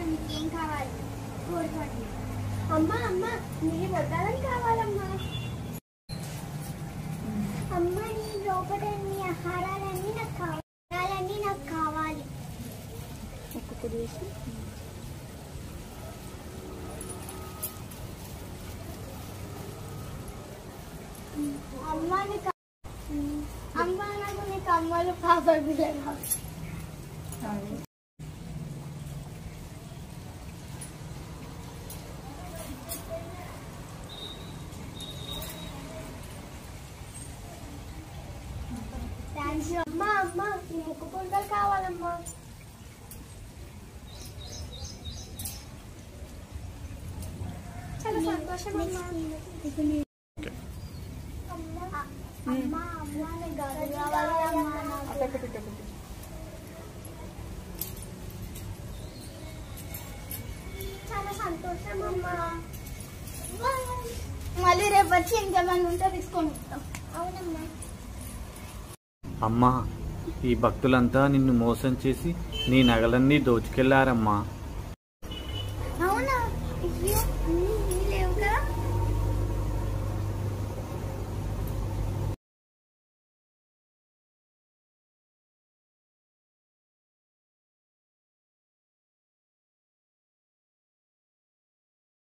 నీకేం కావాలి? అమ్మా అమ్మ నీ వడ్డాలని కావాలమ్మా. అమ్మ నీ లోపల నీ ఆహారాలన్నీ నాకు కావాలి. అమ్మ నాకు నీ కమ్మలు పాపడు అమ్మా అమ్మ ఈ ముక్కు పుంటలు కావాలమ్మా. చాలా సంతోషం అమ్మా. అమ్మ అమ్మ గది కావాలి. చాలా సంతోషం అమ్మా. మళ్ళీ రేపు వచ్చి ఇంకేమైనా ఉంటే తీసుకొని వస్తాం. అవునమ్మా. అమ్మా, ఈ భక్తులంతా నిన్ను మోసం చేసి నీ నగలన్నీ దోచుకెళ్లారమ్మా.